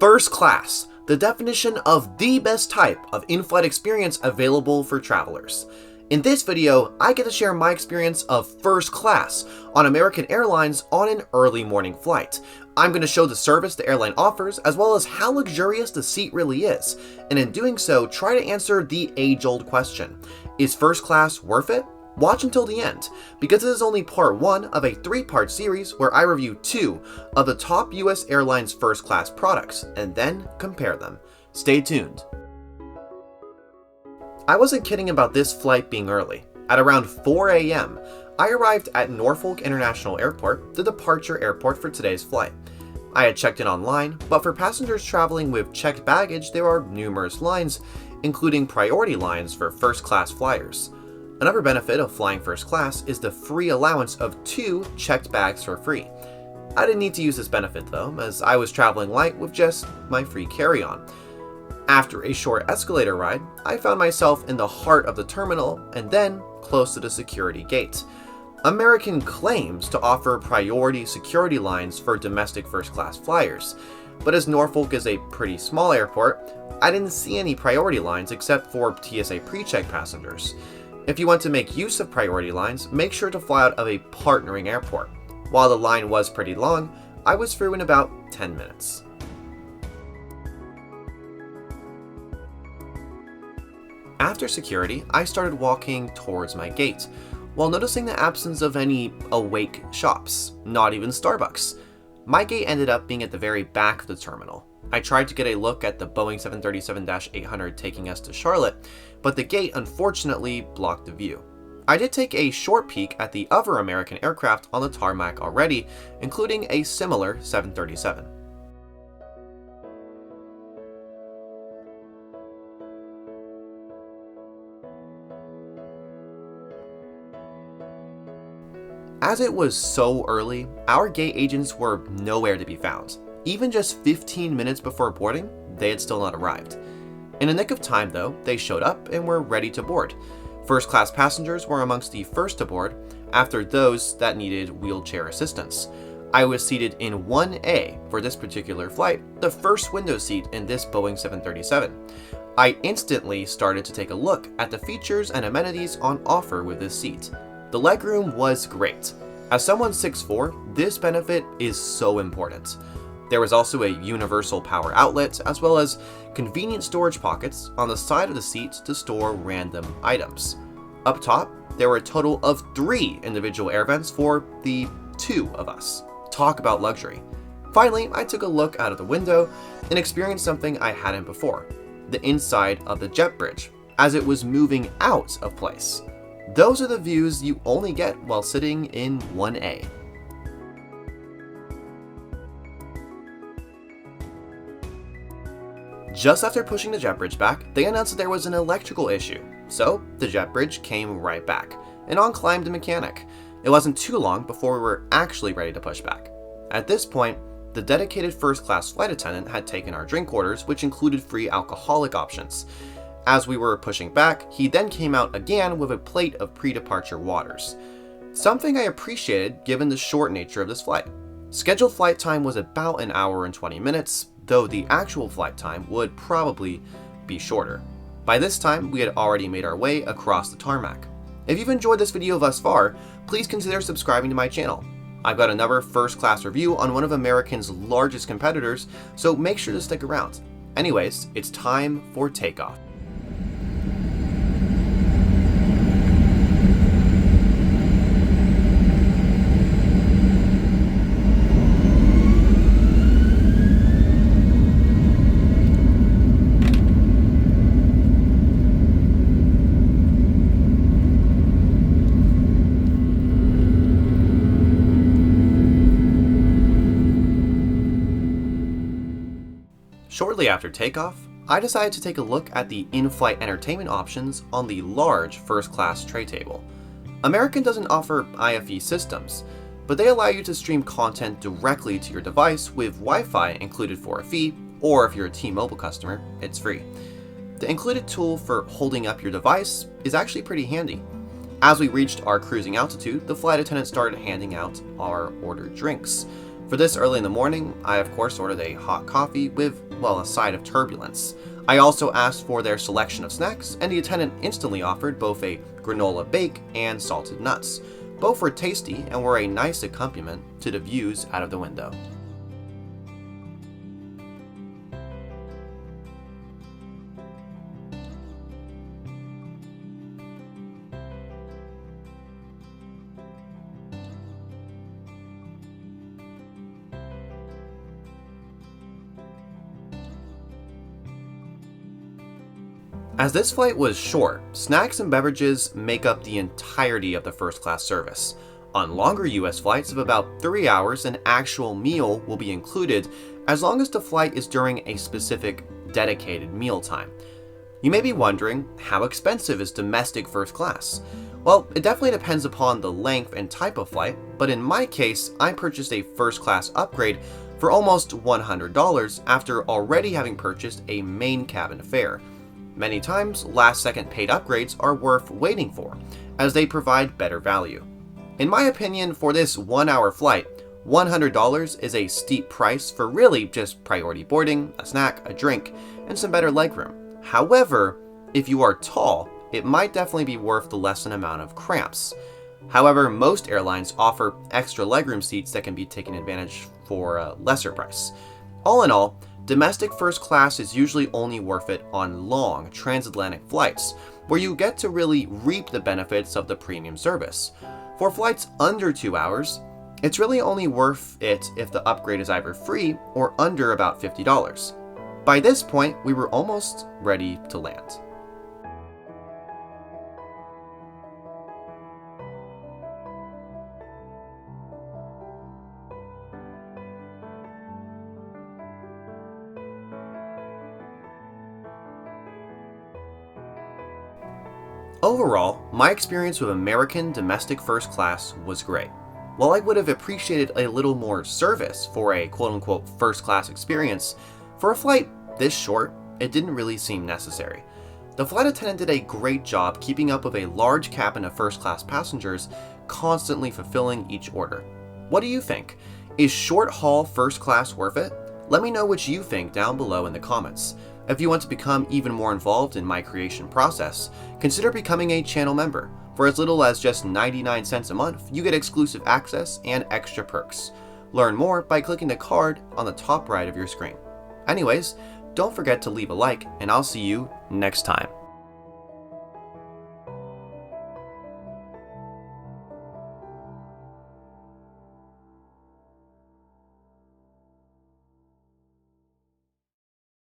First class, the definition of the best type of in-flight experience available for travelers. In this video, I get to share my experience of first class on American Airlines on an early morning flight. I'm going to show the service the airline offers, as well as how luxurious the seat really is, and in doing so, try to answer the age-old question: is first class worth it? Watch until the end, because this is only part 1 of a 3-part series where I review 2 of the top US Airlines first class products, and then compare them. Stay tuned. I wasn't kidding about this flight being early. At around 4 a.m., I arrived at Norfolk International Airport, the departure airport for today's flight. I had checked in online, but for passengers traveling with checked baggage, there are numerous lines, including priority lines for first class flyers. Another benefit of flying first class is the free allowance of 2 checked bags for free. I didn't need to use this benefit though, as I was traveling light with just my free carry-on. After a short escalator ride, I found myself in the heart of the terminal and then close to the security gate. American claims to offer priority security lines for domestic first class flyers, but as Norfolk is a pretty small airport, I didn't see any priority lines except for TSA pre-check passengers. If you want to make use of priority lines, make sure to fly out of a partnering airport. While the line was pretty long, I was through in about 10 minutes. After security, I started walking towards my gate, while noticing the absence of any awake shops, not even Starbucks. My gate ended up being at the very back of the terminal. I tried to get a look at the Boeing 737-800 taking us to Charlotte, but the gate unfortunately blocked the view. I did take a short peek at the other American aircraft on the tarmac already, including a similar 737. As it was so early, our gate agents were nowhere to be found. Even just 15 minutes before boarding, they had still not arrived. In a nick of time though, they showed up and were ready to board. First class passengers were amongst the first to board, after those that needed wheelchair assistance. I was seated in 1A for this particular flight, the first window seat in this Boeing 737. I instantly started to take a look at the features and amenities on offer with this seat. The legroom was great. As someone 6'4", this benefit is so important. There was also a universal power outlet, as well as convenient storage pockets on the side of the seat to store random items. Up top, there were a total of 3 individual air vents for the 2 of us. Talk about luxury. Finally, I took a look out of the window and experienced something I hadn't before: the inside of the jet bridge, as it was moving out of place. Those are the views you only get while sitting in 1A. Just after pushing the jet bridge back, they announced that there was an electrical issue, so the jet bridge came right back, and on climbed the mechanic. It wasn't too long before we were actually ready to push back. At this point, the dedicated first-class flight attendant had taken our drink orders, which included free alcoholic options. As we were pushing back, he then came out again with a plate of pre-departure waters. Something I appreciated given the short nature of this flight. Scheduled flight time was about an hour and 20 minutes, though the actual flight time would probably be shorter. By this time, we had already made our way across the tarmac. If you've enjoyed this video thus far, please consider subscribing to my channel. I've got another first-class review on one of American's largest competitors, so make sure to stick around. Anyways, it's time for takeoff. Shortly after takeoff, I decided to take a look at the in-flight entertainment options on the large first-class tray table. American doesn't offer IFE systems, but they allow you to stream content directly to your device with Wi-Fi included for a fee, or if you're a T-Mobile customer, it's free. The included tool for holding up your device is actually pretty handy. As we reached our cruising altitude, the flight attendant started handing out our ordered drinks. For this early in the morning, I of course ordered a hot coffee with, well, a side of turbulence. I also asked for their selection of snacks, and the attendant instantly offered both a granola bake and salted nuts. Both were tasty and were a nice accompaniment to the views out of the window. As this flight was short, snacks and beverages make up the entirety of the first class service. On longer US flights of about 3 hours, an actual meal will be included as long as the flight is during a specific dedicated meal time. You may be wondering, how expensive is domestic first class? Well, it definitely depends upon the length and type of flight, but in my case, I purchased a first class upgrade for almost $100 after already having purchased a main cabin fare. Many times, last-second paid upgrades are worth waiting for, as they provide better value. In my opinion, for this 1-hour flight, $100 is a steep price for really just priority boarding, a snack, a drink, and some better legroom. However, if you are tall, it might definitely be worth the lessened amount of cramps. However, most airlines offer extra legroom seats that can be taken advantage for a lesser price. All in all, domestic first class is usually only worth it on long transatlantic flights, where you get to really reap the benefits of the premium service. For flights under 2 hours, it's really only worth it if the upgrade is either free or under about $50. By this point, we were almost ready to land. Overall, my experience with American domestic first class was great. While I would have appreciated a little more service for a quote-unquote first class experience, for a flight this short, it didn't really seem necessary. The flight attendant did a great job keeping up with a large cabin of first class passengers, constantly fulfilling each order. What do you think? Is short haul first class worth it? Let me know what you think down below in the comments. If you want to become even more involved in my creation process, consider becoming a channel member. For as little as just 99 cents a month, you get exclusive access and extra perks. Learn more by clicking the card on the top right of your screen. Anyways, don't forget to leave a like, and I'll see you next time.